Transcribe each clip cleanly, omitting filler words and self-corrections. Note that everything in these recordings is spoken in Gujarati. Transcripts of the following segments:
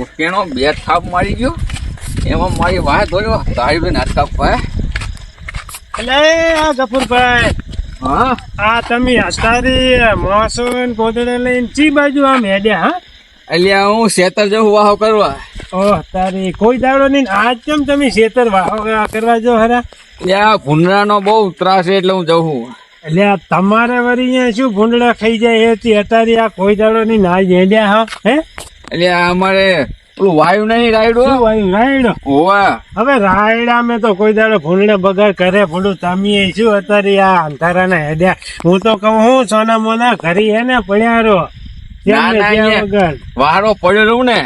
ઉકેનો બે થાપ મારી ગયો એમાં મારી વાત ધોયો તારી બેન હાથ કાપવા એટલે આ ગફુરભાઈ હા આ તમે અસ્તારી મોસન કોદડે લઈને ચી બાજુ આમ હેડ્યા હા અલ્યા હું શેતર જવું વાહો કરવા ઓહ તારી કોઈ દાડો નહીં આજ કેમ તમે શેતર વાહો કરવા જો હરા ત્યાં ભૂંડરાનો બહુ ત્રાસ છે એટલે હું જઉં એટલે આ તમારે વળી અહીંયા શું ભૂંડડા ખાઈ જાય એથી અત્યારે આ કોઈ દાડો નહીં આજ હેડ્યા હા હે એટલે અમારે પેલું વાયુ નહીં રાયડો શું વાયુ રાયડો હોવા હવે રાયડા મેં તો કોઈ દાડો ભૂંડને બગાડ કરે ભૂંડું તમે શું અત્યારે આ અંધારાના હેડ્યા હું તો કહું હું સોના મોના ઘરી હે ને પડ્યા રહો વગર વારો પડ્યો રહું ને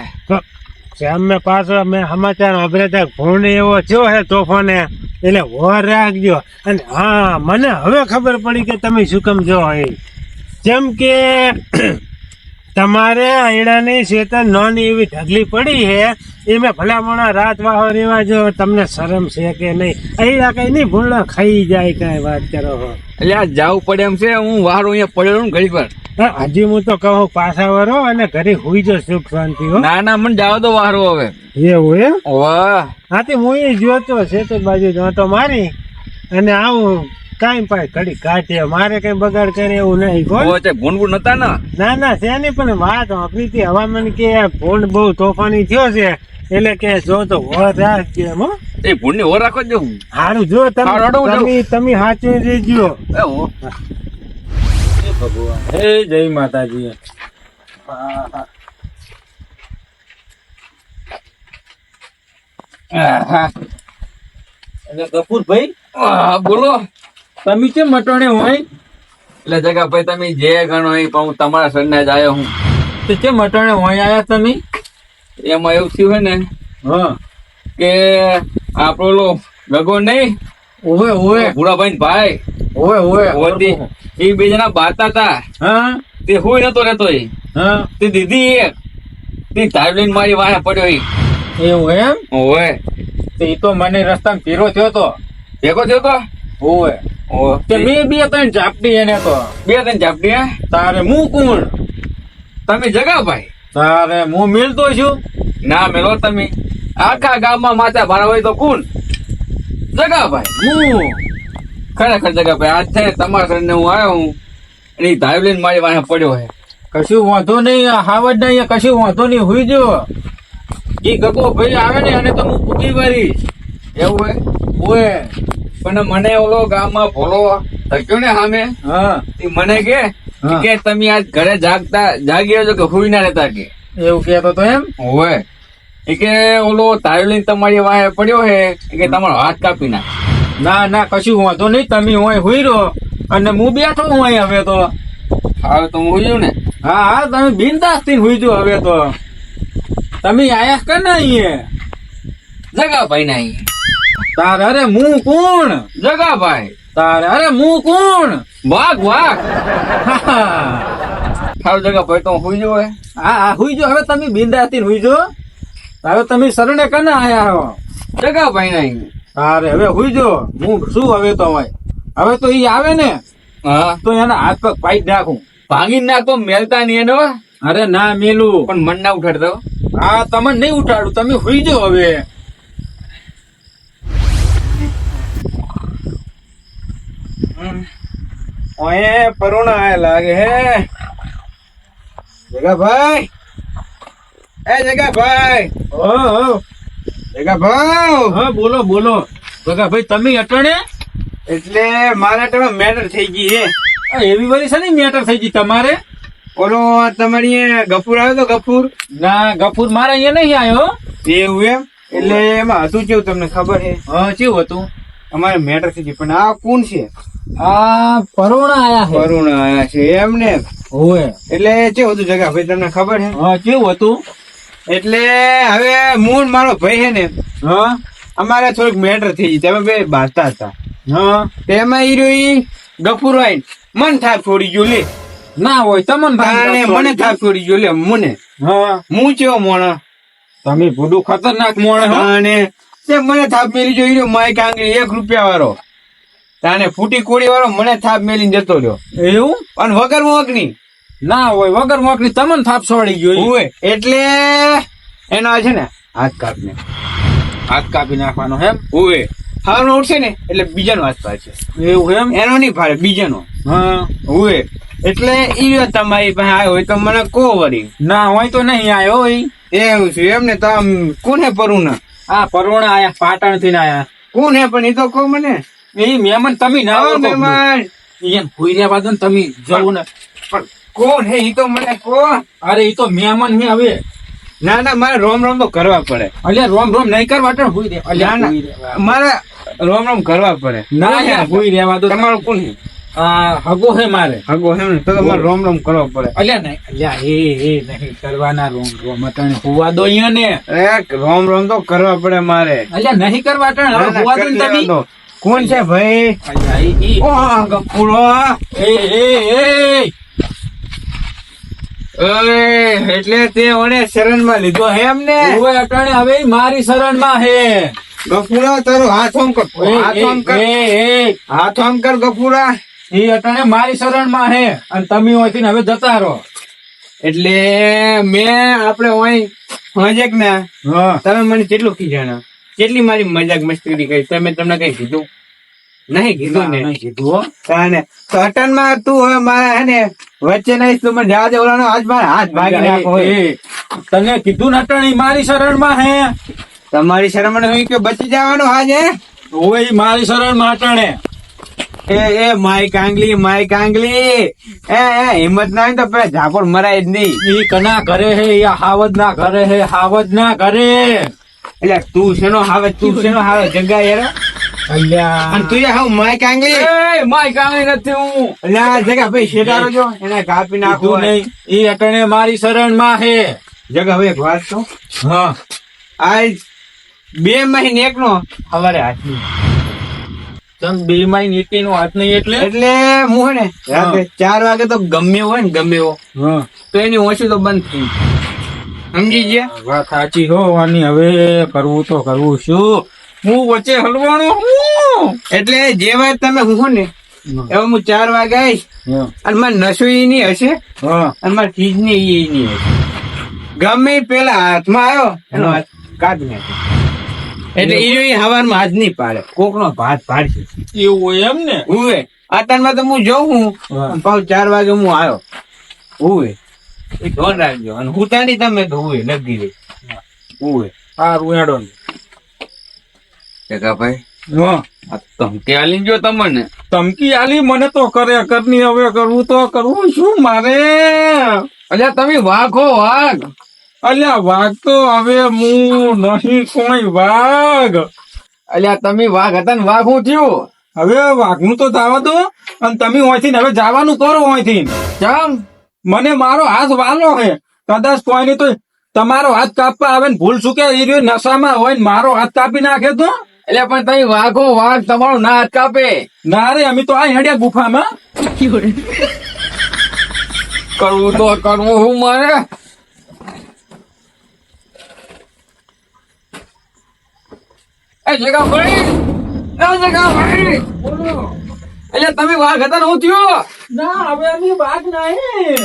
મેં પાછો મેં સમાચાર વાપર્યા હતા ભૂંડ એવો થયો હે તોફાને એટલે વર રાખજો અને હા મને હવે ખબર પડી કે તમે શું કેમ જો જેમ કે તમારે આયડાની શેતર નોની એવી ઢગલી પડી હે એ મેં ભલામણા રાત વાહો રેવા જો તમને શરમ છે કે નહીં અહીંયા કઈ નહીં ભૂંડા ખાઈ જાય કઈ વાત કરો હો એટલે આ જવું પડે એમ છે હું વારો અહીંયા પડ્યો ને ઘડી પર હજી હું તો કહું પાછા વરો અને ઘરે હુઈ જો સુખ શાંતિ હો ના ના મને જાવ તો વારો હવે એવું એમ વાહ હા તે હું એ જોતો શેતર બાજુ જોતો મારી અને આવું કાંઈ પાય ઘડી કાઢીએ મારે કઈ બગાડ કરે એવું નહીં ભૂંડ નતા ને ના ના છે નહીં પણ વાત આપણી હવામાન કે ભૂંડ બહુ તોફાની થયો છે એટલે કે જો તો વર રાખજે એમ હો એ ભૂંડ ની ઓર રાખો જ સારું જો તમે સાચું રેજો ભગવાન હે જય માતાજી કપૂરભાઈ બોલો તમે કેમ મટોણે હોય એટલે જગા ભાઈ તમે જે ગણો એ પણ હું તમારા સરના જ આવ્યો હું તો કેમ મટોણે હોય આયા તમે એમાં એવું થયું હોય ને હા કે આપણો લો ગગો નહીં ઓવે ઓવે ભૂરાભાઈ ને ભાઈ ઓવે ઓવે હોતી એ બે જણા બાતા હતા હા તે હોય નતો રહેતો એ હા તે દીદી એક તે ધાર લઈને મારી વાહે પડ્યો એ એવું એમ ઓવે એ તો મને રસ્તામાં ફેરો થયો તો ભેગો થયો તો ઓવે તે મેં બે ત્રણ ઝાપટી એને તો બે ત્રણ ઝાપટી હે તારે હું કોણ તમે જગા ભાઈ તારે હું મિલતો છું ના મેલો તમે આખા ગામમાં માથા ભારા હોય તો કોણ જગા ભાઈ હું ખરેખર જગા ભાઈ આજ છે તમારા સર ને હું આવ્યો હું અને ધાર લઈને મારી વાહે પડ્યો હે કશું વાંધો નહીં હાવડ ના કશું વાંધો નહીં હુઈ જો એ ગગો ભાઈ આવે ને અને તો હું પૂછી મારીશ એવું હે ઓએ પણ મને ઓલો ગામમાં ભોલો ધક્યો ને સામે હા એ મને કે તમે આજ ઘરે જાગી છો કે હુઈ ના રહેતા કે એવું કેતો તો એમ હોય એ કે ઓલો તારો લઈને તમારી વાહે પડ્યો હે કે તમારો હાથ કાપી નાખ ના ના કશું વાંધો નહીં તમે હોય હુઈ રહો અને હું બેઠો હોય હવે તો હવે તો હું હુઈ ને હા હા તમે બિનદાસ થી હુઈ જો હવે તો તમે આયા કે ના અહીંયા જગા ભાઈ ના તારે અરે હું કોણ જગા ભાઈ તારે અરે હું કોણ વાઘ વાઘ સારું જગા ભાઈ તો હુઈ જો હે હા હા હુઈ જો હવે તમે બિનદાસ થી હુઈ જો હવે તમે શરણે કને આયા હો જગા ભાઈ ના તારે હવે હુઈ જો હું શું હવે તો હોય હવે તો ઈ આવે ને હા તો એના હાથ પગ પાઈ નાખું ભાગી નાખો મેલતા નહીં એનો અરે ના મેલું પણ મન ના ઉઠાડતો હા તમને નહીં ઉઠાડું તમે હુઈ જો હવે ઓએ પરુણા લાગે હે જગાભાઈ એ જગાભાઈ ઓ જગાભાઈ હા બોલો બોલો જગાભાઈ તમે અટણે એટલે મારે તો મેટર થઈ ગઈ હે એવી બધી છે ને મેટર થઈ ગઈ તમારે ઓલો તમારી ગફુર આવ્યો તો ગફુર ના ગફુર મારા અહીંયા નહીં આવ્યો એવું એમ એટલે એમાં હતું કેવું તમને ખબર છે હા કેવું હતું અમારે મેટર થઈ ગઈ પણ આ કોણ છે આ પરુણા આયા છે એમ ને હોય એટલે કેવું હતું જગા ભાઈ તમને ખબર છે હા કેવું હતું એટલે હવે હું મારો ભાઈ છે ને હા અમારે થોડીક મેટર થઈ ગઈ તમે બે બાજતા હતા હા તેમાં ઈ ગફુર આઈ મન થાપ છોડી ગયો લે ના હોય તમને મને થાપ છોડી ગયો લે મને હા હું કેવો મોણ તમે ભૂડું ખતરનાક મોણ અને તે મને થાપ મેલી જોઈ રહ્યો માય કાંગલી 1 રૂપિયા વાળો તાને ફૂટી કોડી વાળો મને થાપ મેલીને જતો રહ્યો એવું અને વગર મોકની ના હોય વગર મોકલી તમને થાપ છોડી ગયો હોય એટલે એનો આ છે ને હાથ કાપી નાખવાનો એમ હોય હારનો ઉઠશે ને એટલે બીજાનો હાથ પાડશે એવું એમ એનો નહીં ફાડે બીજાનો હા હોય એટલે ઈ તમારી પાસે આવ્યો હોય તો મને કો વળી ના હોય તો નહીં આયો હોય એવું છે એમ ને તો આમ કોને પરું ના આ પરોણા આયા પાટણ થી આયા કોને પણ એ તો કહો મને એ મહેમાન તમે ના આવો મહેમાન એમ ભૂઈ રહ્યા બાદ તમે જવું ને પણ કોણ હે ઈ તો મને કો અરે એ તો મહેમાન હે હવે ના ના મારે રોમ રોમ તો કરવા પડે અલ્યા રોમ રોમ નહીં કરવા તો ભૂઈ દે ના ના મારે રોમ રોમ કરવા પડે ના યાર ભૂઈ રહેવા દો તમારું કોણ છે આ હગો હે મારે હગો હે ને તો તમારે રોમ રોમ કરવા પડે અલ્યા નહીં અલ્યા એ નહીં કરવાના રોમ રોમ અટાણે હોવા દો અહીંયા ને રોમ રોમ તો કરવા પડે મારે અલ્યા નહીં કરવા અટાણે હવે હોવા દો ને તમે કોણ છે ભાઈ અલ્યા ઈ ઓ ગપુરો એ એટલે તે ઓને શરણ માં લીધો હે એમ ને હવે અટાણે હવે ઈ મારી શરણમાં હે ગફુરા તારો હાથ ઓમ કર હાથ ઓમ કર હાથ ઓમ કર ગફુરા એ અટાણે મારી શરણમાં હે અને તમે અહીંથી હવે જતા રહો એટલે મેં આપડે હોજેક ને હા તમે મને કેટલું ખીજાણા કેટલી મારી મજાક મસ્તી કરી તમે તમને કઈ કીધું નહીં કીધું ને નહીં કીધું હો. તાને તો અટન માં તું હવે મારા હે ને વચ્ચે નહીં તું મને જવા દે ઓલાનો આજ મારા હાથ ભાગી નાખો એ, તને કીધું ને અટાણે ઈ મારી શરણમાં હે તમારી શરમ હું કે બચી જવાનું આજે ઓય ઈ મારી શરણમાં અટાણે એ માય કાંગલી એ હિંમત ના હોય તો પેલા ઝાપડ મરાય જ નહીં ઈ કના ઘરે હે યા હાવજ ના ઘરે હે હાવજ ના ઘરે એટલે તું શેનો હાવે જગ્યા યાર અલ્યા અને તું યાર હું માય કાંગલી એ માય કાંઈ નથી હું એટલે આ જગ્યા ભાઈ શેટારો જો એને કાપી નાખો કીધું નહીં ઈ અટાણે મારી શરણમાં હે જગા ભાઈ એક વાત તો હા આજ 2 મહિને એકનો સવારે હાથની તમ બે માઈ નીતિ નો હાથ નહીં એટલે એટલે હું હે ને રાતે 4 વાગે તો ગમે હોય ને ગમે એવો હા તો એની ઓછી તો બંધ થઈ સમજી ગયા વાત સાચી હો વાની હવે કરવું તો કરવું શું હું વચ્ચે હલવાનું હું એટલે જે વાત તમે હું ને હવે હું 4 વાગે આવીશ અને મારે નશો ઈ નહીં હશે હા અને મારે ચીજ ને ઈ નહીં હશે ગમે ઈ પેલા હાથમાં આવ્યો એનો હાથ કાઢી નાખ્યો એટલે ઈ હવારમાં હાથ નહીં પાડે કોક નો ભાત પાડશે એવું હોય એમ ને હુએ આતનમાં તો હું જોઉં હું હા. પાછું 4 વાગે હું આવ્યો હુએ એ ધોન રાખજો અને હું તાની તમે તો હુએ લગી રહી હુએ સારું એડો જગાભાઈ હા આ ધમકી આલી જો તમને ધમકી આલી મને તો કરે કરની હવે કરવું તો કરવું શું મારે અલ્યા તમે વાઘો વાઘ અલ્યા વાઘ તો હવે હું નહીં કોઈ વાઘ અલ્યા તમે વાઘ હતા ને વાઘ હું થયું હવે વાઘનું તો જવા દો અને તમે અહીંથી હવે જવાનું કરો અહીંથી ચમ મને મારો હાથ વાલો હે કદાચ કોઈ નહીં તો તમારો હાથ કાપવા આવે ને ભૂલ શું કે એ રહ્યો નશામાં હોય ને મારો હાથ કાપી નાખે તો એટલે પણ તમે વાઘો વાઘ તમારો ના હાથ કાપે ના રે અમે તો આ હેડ્યા ગુફામાં કરવું તો કરવું હું મારે એ જગાભાઈ એટલે તમે વાઘ હતા ને હું થયું ના હવે અમે વાઘ નહીં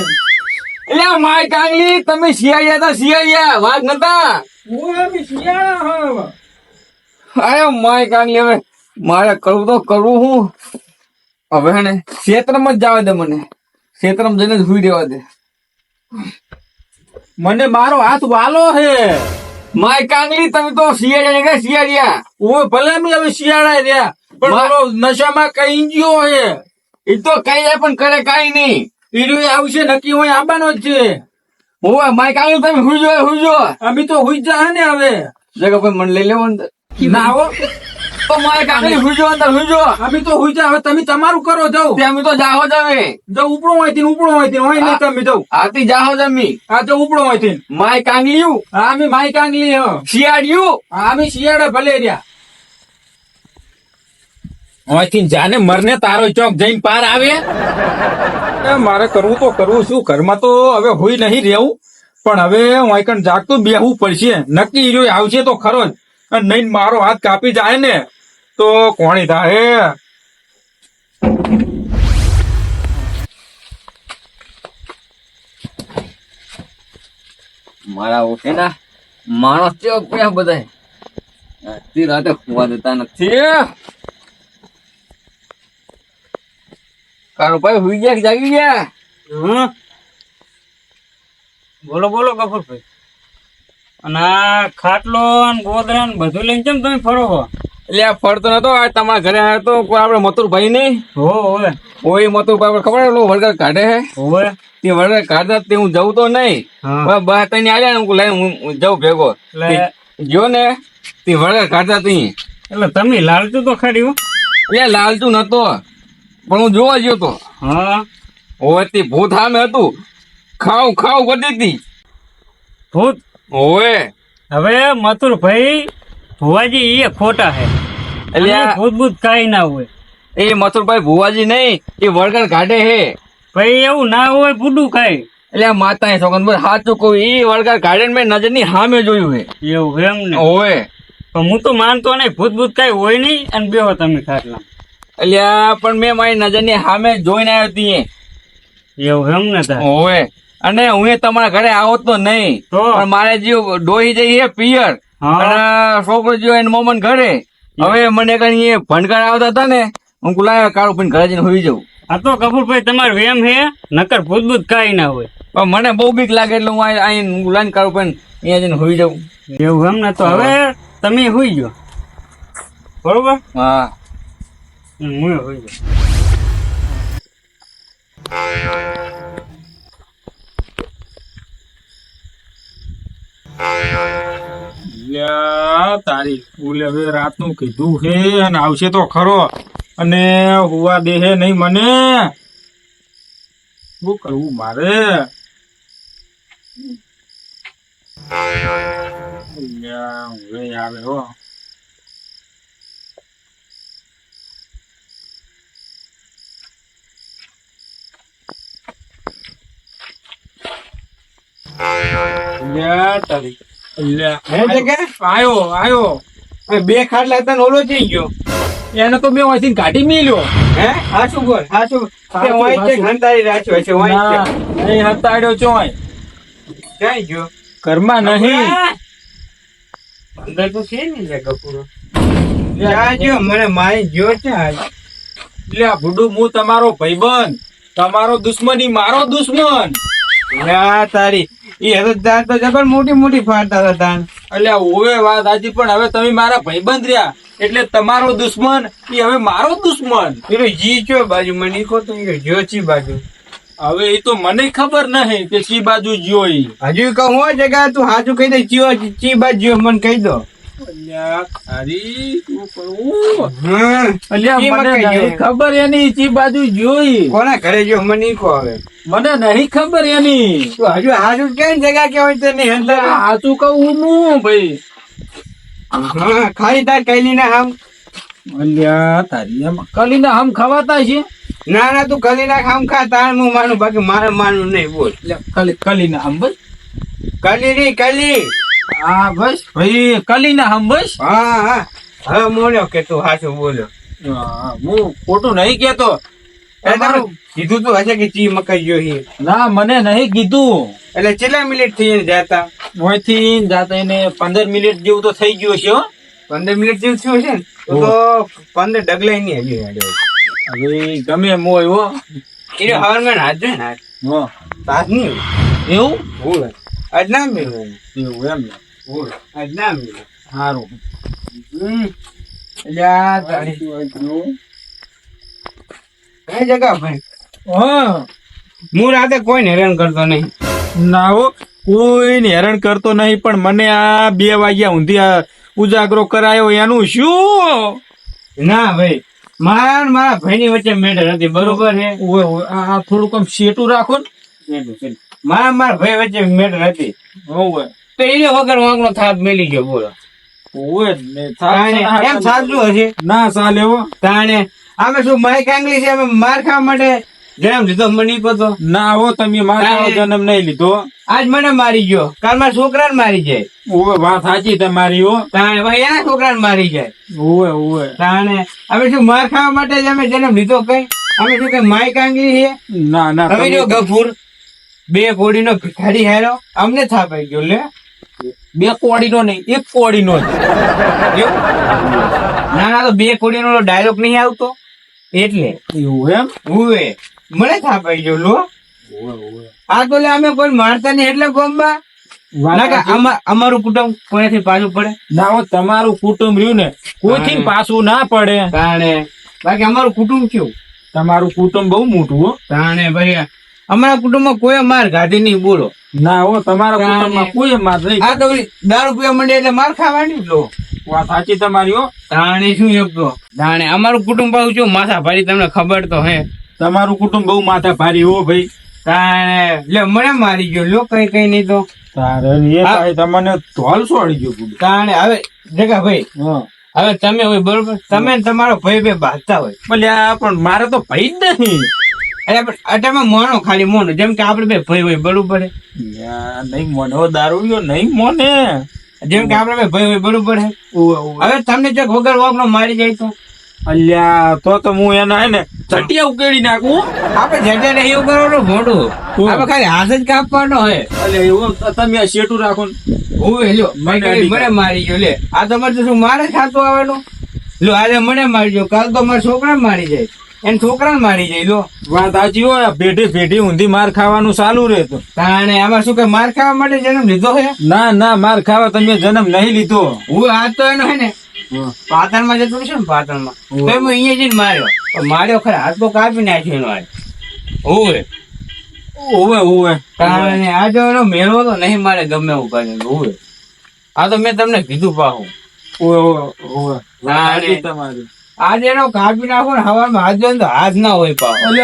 એટલે માય કાંગલી તમે શિયાળિયા હતા શિયાળિયા વાઘ નતા હું અમે શિયાળા અરે માય કાંગલી હવે મારે કરવું તો કરવું હું હવે હે ને ક્ષેત્રમાં જ જવા દે મને ક્ષેત્રમાં જઈને જ સુઈ દેવા દે મને મારો હાથ વાલો હે માય કાંગલી તમે તો શિયાળિયા ને શિયાળિયા હું ભલે અમે હવે શિયાળા રહ્યા પણ મારો નશામાં કઈ ગયો હે એ તો કઈ જાય પણ કરે કઈ નહીં ઈડું આવશે નક્કી હોય આવવાનો જ છે હું માય કાંગલી તમે હુજો અમે તો હુઈ જા ને હવે જગા ભાઈ મને લઈ લેવો અંદર ના આવો તો માય કાંગલી હુજો અંદર હુજો અમે તો હુઈ જા હવે તમે તમારું કરો જાવ અમે તો જાહો જ હવે જાવ ઉપડો હોય હોય નહીં તમે જાવ આથી જાહો જ અમે આ તો ઉપડો હોય માય કાંગલિયું હા અમે માઈ કાંગલી હો શિયાળિયું હા અમે શિયાળા ભલે રહ્યા અહીંથી જાને મરને તારો ચોક જઈને પાર આવે મારે કરવું તો કરવું શું ઘરમાં તો હવે હોય નહીં રહેવું પણ હવે વાંકણ જાગતું બેહવું પડશે નક્કી હીરો આવશે તો ખરો જ અને નહીં મારો હાથ કાપી જાય ને તો કોણી થાય. મારા ઓઠેના માણસ છે ક્યાં બધા આટલી રાતે ખોવા દેતા નથી. કારુભાઈ હુઈ ગયા કે જાગી ગયા? હમ. બોલો બોલો કપૂરભાઈ. અને આ ખાટલો ને ગોદરા ને બધું લઈને કેમ તમે ફરો છો? એટલે આ ફરતો નતો આ તમારા ઘરે આવ્યો તો કોઈ આપડે મથુરભાઈ નહીં હોવે ઓય મથુરભાઈ ખબર હે પેલો વળગર કાઢે હે હોવે. તે વળગર કાઢતા તે હું જવું તો નહીં હા. બસ તને આવ્યા ને હું લઈને હું જાઉં ભેગો એટલે જો ને તે વળગર કાઢતા તી એટલે તમે લાલતું તો ખરી હો. એટલે લાલતું નતો પણ હું જોવા ગયો તો હા. ઓય તે ભૂત સામે હતું ખાવ ખાવ કરતી હતી ભૂત. ઓય હવે મથુરભાઈ ભુવાજી એ ખોટા હે. એટલે આ- ભૂત ભૂત કાંઈ ના હોય. એ મથુરભાઈ ભુવાજી નહીં એ વળગર કાઢે હે ભાઈ એવું ના હોય બુડું કાંઈ. એટલે આ માતા સોગન સાચું કહું એ વળગર કાઢે ને મેં નજરની સામે જોયું હે એવું એમ ને. ઓય પણ હું તો માનતો નહીં ભૂત ભૂત કાંઈ હોય નહીં. અને બેહો તમે ખાટલા. એટલે આ પણ મેં મારી નજરની સામે જોઈને આવ્યો તી એવું એમ ને તાર. ઓય અને હું તમારા ઘરે આવો તો નહીં તો પણ મારે જે ડોહી જઈ હે પિયર હા. અને છોકરો જો એને મોમન ઘરે હવે મને કઈ એ ભણકાર આવતા હતા ને હું કુલા કાળું પણ ઘરે જઈને હોઈ જાઉં આ તો કપૂરભાઈ તમારે વેમ હે. નકર ભૂત ભૂત કાંઈ ના હોય. પણ મને બહુ બીક લાગે એટલે હું અહીં લાઈન કાળું પણ અહીંયા જઈને હોઈ જાઉં. એવું એમ ને. તો હવે તમે હોઈ ગયો બરોબર. હા હું હોઈ ગયો. લ્યા, તારી ફૂલે હવે રાતનું કીધું હે અને આવશે તો ખરો અને હુવા દે હે નહીં મને. શું કરવું મારે? લ્યા, હવે આવે હો. લ્યા તારી. લ્યા, હે જગ્યા? આયો આયો. બે ખાટલા હતા ને ઓલો જઈ ગયો. એને તો મેં અહીંથી કાઢી મેલ્યો. હે હાચું બોલ હાચું. તે વાંચ છે ઘંટાડી રાખ્યો છે વાંચ ના, નહીં હતાડ્યો ચોય. ક્યાં ગયો? ઘરમાં નહીં. અંદર તો છે ને જગ્યા પૂરો. ક્યાં ગયો? મને મારી ગયો છે આજ. લે ભૂડું, હું તમારો ભાઈબંધ, તમારો દુશ્મની મારો દુશ્મન. ના તારી એ હતો તાર તો જબર મોટી મોટી ફાડતા હતા તાન. એટલે ઓવે વાત સાચી પણ હવે તમે મારા ભાઈબંધ રહ્યા એટલે તમારો દુશ્મન એ હવે મારો દુશ્મન. પેલો જી ચો બાજુ મને ઈકો તો ઈ જો ચી બાજુ. હવે એ તો મને ખબર નહીં કે સી બાજુ જોઈ. હજુ કહું હો જગા તું હાચું કહી દે ચીઓ ચી બાજુ મને કહી દો. અલ્યા ખારી શું કરવું? હમ. અલ્યા ચી મને મકાઈ નહીં જોઈ? ખબર એની સી બાજુ જોઈ. કોના ઘરે જો મને ઈકો હવે. મને નહીં ખબર એની. તું હજુ હાચું કેમ જગા કેવાય તે નહીં અંદર. સાચું કહું હું ભાઈ. હા ખાલી તાર કઈલી ના આમ. અલ્યા તારી એમ કલીના હમ ખવાતા છે. ના ના તું કલી ના આમ ખા તાર હું માનું બાકી મારે માનવું નહીં બોલ. કલીના હમ બસ. કલી ની કલી. હા બસ ભાઈ કલીના હમ બસ. હા હા હવે મોડ્યો કે તું હાચું બોલ્યો. હું ખોટું નહીં કેતો. તમારું કીધું તું હશે કે ચી મકાઈ ગયો છે. ના મને નહીં કીધું. એટલે કેટલા મિનિટ થઈ જતા? અહીંથી જાતા એને 15 મિનિટ જેવું તો થઈ ગયું છે હો. 15 મિનિટ જેવું થયું છે ને તો 15 ડગલાય નહીં હજી હેડ્યો. હવે ગમે એમ હોય હો. એને હવારમાં હાથ જોઈ ને હો. હાથ નહીં એવું હોય આજ ના મિલું એવું એમ ને. હોય આજ ના મિલું. સારું. એટલે આ તારી કઈ જગા ભાઈ હા હું રાતે કોઈને હેરાન કરતો નહીં. ના હો કોઈને હેરાન કરતો નહીં પણ મને આ 2 વાગ્યા ઊંધી આ ઉજાગરો કરાયો એનું શું? ના ભાઈ મારા ભાઈની વચ્ચે મેટર હતી બરોબર છે. ઓય ઓય આ થોડુંક આમ શેટું રાખો ને. મારા ભાઈ વચ્ચે મેટર હતી ઓય તો એને વગર વાંકનો થાપ મેલી ગયો બોલો. ઓય ને તાણે એમ સાચું હશે ના ચાલે હો. તાણે અમે શું માઇક આંગલી છે અમે માર ખાવા માટે જન્મ લીધો મને ઈ કહો તો. ના હો તમે મારો જન્મ નહીં લીધો. આજ મને મારી ગયો, કાલ મારા છોકરાને મારી જાય. ઓવે વાત સાચી તમારી હો. તાણે ભાઈ એના છોકરાને મારી જાય. ઓવે ઓવે. તાણે અમે શું માર ખાવા માટે જ અમે જન્મ લીધો કઈ? અમે શું કઈ માય કાંગલી છે? ના ના હવે જો ગફૂર 2 કોડીનો ભિખારી હેરો અમને થાપાઈ ગયો લે. 2 કોડીનો નહીં, 1 કોડીનો જ. એવું? ના ના તો 2 કોડીનો ડાયલોગ નહીં આવતો એટલે એવું એમ? ઉવે મને થાપાઈ ગયો લો. આ તો લે અમે કોઈ મારતા નહીં એટલે ગોમબા. ના કે અમારું કુટુંબ કોઈથી પાછું પડે? ના હો તમારું કુટુંબ રહ્યું ને કોઈથી પાછું ના પડે. તાણે બાકી અમારું કુટુંબ કેવું? તમારું કુટુંબ બહુ મોટું હો. તાણે ભાઈ અમારા કુટુંબમાં કોઈ માર ગાધી નહીં બોલો. ના હો તમારા કુટુંબમાં કોઈ માર નહીં. આ તો દારૂ પીવા માંડે એટલે માર ખાવાની લો. વાત સાચી તમારી હો. તાણે શું એકતો તાણે અમારું કુટુંબ પાછું શું માથા ભારી તમને ખબર તો હે. તમારું કુટુંબ બહુ માથા ભારી હો ભાઈ. તાણે લે મને મારી ગયો લો કઈ કઈ નહીં તો. તારે એ ભાઈ તમને ધોલ છોડી ગયો બધું. તાણે હવે જગા ભાઈ હવે તમે હોય બરોબર, તમે ને તમારો ભાઈ બે બાંધતા હોય. ભલે પણ મારે તો ભાઈ જ નહીં. અરે પણ અટામાં મોનો ખાલી મોનો જેમ કે આપડે બે ભાઈ હોય બરોબર હે. નહીં મોનો દારૂ નહીં મોને. જેમ કે આપડે બે ભાઈ હોય બરોબર હે. હવે તમને જો વગર વોકનો મારી જાય તો અલ્યા તો હું એના હે ને ચટિયા ઉકેડી નાખું. આપડે જગ્યા ને એવું કરવાનું મોટું આપડે ખાલી હાથ જ કાપવાનો હોય. એટલે એવું તમે આ શેઠું રાખો ને. ઓય લ્યો મને મારી ગયો લે. આ તો મારે શું મારે ખાતું આવવાનું લો. આજે મને મારી ગયો, કાલ તો મારા છોકરાને મારી જાય, એને છોકરાને મારી જાય લો. વાત સાચી હોય. પેઢી પેઢી ઊંધી માર ખાવાનું ચાલુ રહેતું. તાણે આમાં શું કે માર ખાવા માટે જન્મ લીધો હે? ના ના માર ખાવા તમે જન્મ નહીં લીધો. હું આ તો એનો હે ને પાટણ માં જતો છે ને પાટણ માં તો હું અહીંયા જઈને માર્યો ખરા હાથ તો કાપી નાખ્યો એનો આજ. ઓવે ઓવે ઓવે. તાણે આ જો એનો મેળવો તો નહીં મારે ગમે એવું કરે. ઓવે આ તો મેં તમને કીધું પાહું. ઓવે ઓવે. તમારી આજે એનો કાપી નાખો ને હવામાં હાથ જો તો હાથ ના હોય પાહો. એટલે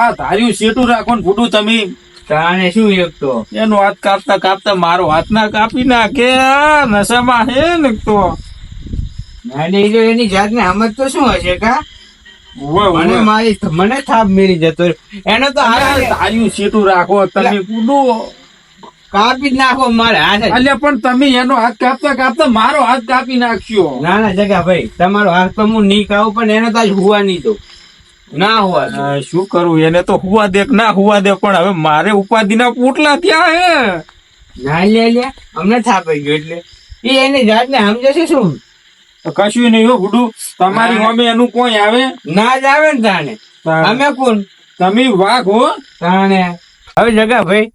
આ ધાર્યું શેઠું રાખો ને ફૂટું તમે. તાણે શું એક તો એનો હાથ કાપતા કાપતા મારો હાથ ના કાપી નાખે. નશામાં હે ને તો એની જાત ને સમજ તો શું હશે કા? મને થાપ મેળી જતો એનો તો ધાર્યું શેઠું રાખો તમે કૂદો કાપી જ નાખો મારે હાથ. એટલે પણ તમે એનો હાથ કાપતા કાપતા મારો હાથ કાપી નાખ્યો. ના ના જગા ભાઈ તમારો હાથ તો હું નહીં કાવું પણ એને તો આજ હુવા નહીં દઉં. ના હુવા દઉં. શું કરું એને તો હુવા દે કે ના હુવા દે પણ હવે મારે ઉપાધિના પોટલા ત્યાં હે. ના લે અમને થાપાઈ ગયો એટલે એ એની જાત ને સમજે છે શું? કશું નહીં હો ગુડુ. તમારી મમ્મી એનું કોઈ આવે ના જ આવે ને તાણે અમે કોણ? તમે વાઘ હો તાણે. હવે જગા ભાઈ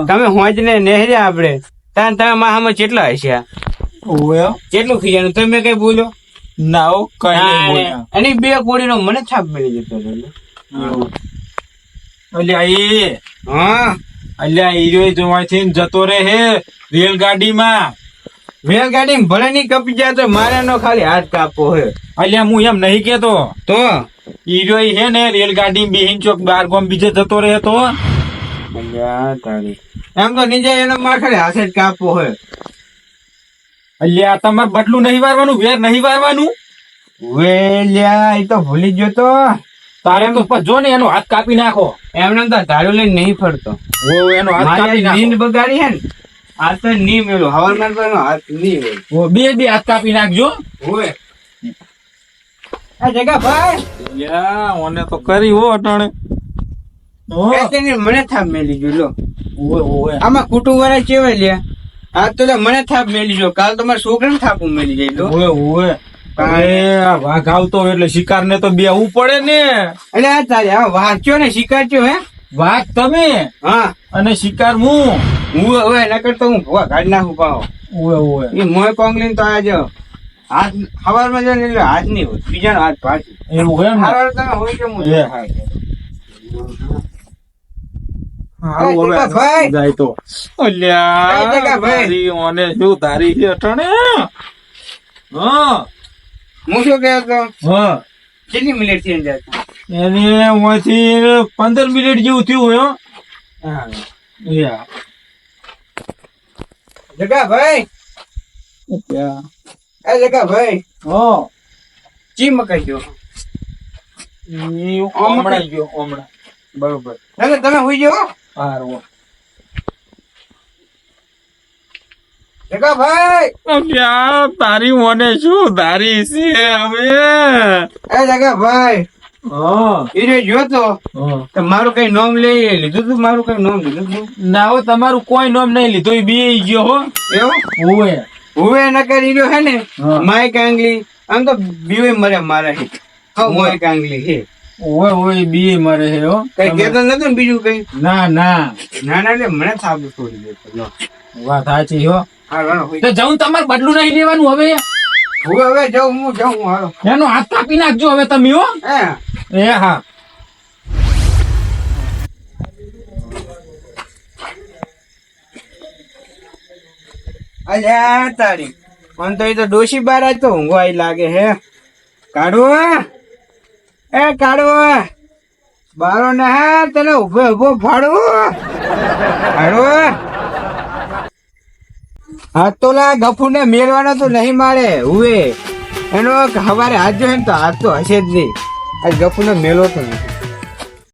તમે હોજ ને નેહર્યા આપડે તાન તમે માહામાં કેટલા હશે? કેટલું ખીજાનું તમે કઈ બોલો ના હો કઈ નહીં બોલ્યા. એની 2 કોડીનો મને છાપ મળી જતો અલ્યા એ હા અલ્યા હીરો જોવાથી જતો રહે હે રેલગાડીમાં. રેલગાડી ભલે નહીં કપી જાય તો મારે નો ખાલી હાથ કાપવો હે. અલ્યા હું એમ નહીં કેતો તો હીરો હે ને રેલગાડી બેહીન ચોક બાર ગામ બીજે જતો રહે તો એમ તો નીચે એનો મારે ખાલી હાથે જ કાપવો હે. અલ્યા તમારે બદલું નહીં વારવાનું, વેર નહીં વારવાનું. વેલ્યા એ તો ભૂલી ગયો તો. તારે તો જો ને એનો હાથ કાપી નાખો. એમને તો ધારું લઈને નહીં ફરતો. એનો હાથ કાપી નાખો. નીંદ બગાડી હે ને આ તો નહીં મેળો હવામાન પર હાથ નહીં હોય. બે હાથ કાપી નાખજો. હોય આ જગા ભાઈ ઓને તો કરી હો અટાણે મને થાપ મેલી ગયો લો. આમાં કુટુંબ વાળા કેવાય લ્યા આ તો મને થાપ મેલી ગયો, કાલ તો મારા છોકરાને થાપ મેલી જાય લો. વાઘ આવતો એટલે શિકાર ને તો બેહવું પડે ને. એટલે આ તારે આ વાંચ્યો ને શિકારચ્યો હે વાઘ તમે હા અને શિકાર હું હવે એના કરતા હું ભૂવા કાઢી નાખું પાહો. એ મોય કોંગલીને તો આજે હાથ સવારમાં જો ને હાથ નહીં હોય બીજાનો હાથ પાછું એવું એમ સવાર તમે હોય કે હું ભાઈ જાય તો ઓને શું તારી છે અટાણે. હું શું કહેતો હા કેટલી મિનિટ થી જતા એની ઓથી 15 મિનિટ જેવું થયું હોય. જગા ભાઈ જગા ભાઈ ચી મકાઈ ગયો હમણાં ગયો હમણાં બરોબર તમે હોઈ જાઓ હારું. જગા ભાઈ તારી મને શું ધારી છે હવે? એ જગા ભાઈ હા એને જોતો તો મારું કઈ નામ લીધું તું મારું કઈ નામ લીધું તું ના હો, તમારું કોઈ નામ નહીં લીધું, એ બી ગયો હો. એવું ઓવે હુવે ન કરી રહ્યો હે ને હા. માય કાંગલી આમ તો બીવે મરે મારે હે હા માય કાંગલી હે ઓવે ઓવે બી મરે હે હો. કઈ કેતો નતું ને બીજું કઈ ના ના ના ના એટલે મને સાબુ છોડી દેતો લો વાત સાચી હો. હા હાલો હોય તો જવું તમારે બદલું નહીં લેવાનું હવે. હવે જાઉં હું હાલો એનો હાથ કાપી નાખજો હવે તમે હો. હે એ હા અલ્યા તારી મને તો એ તો ડોશી બાર આજ તો ઊંઘવાઈ લાગે હે કાઢવો એ કાઢવો બારો ને હા તને ઉભો ઉભો ફાડવો કાઢવો હાથ તો લા ગફુ ને મેળવાનો તો નહીં મારે હુએ એનો હવારે હાથ જો હે ને તો હાથ તો હશે જ નહીં આ ગફુ ને મેલો તો નથી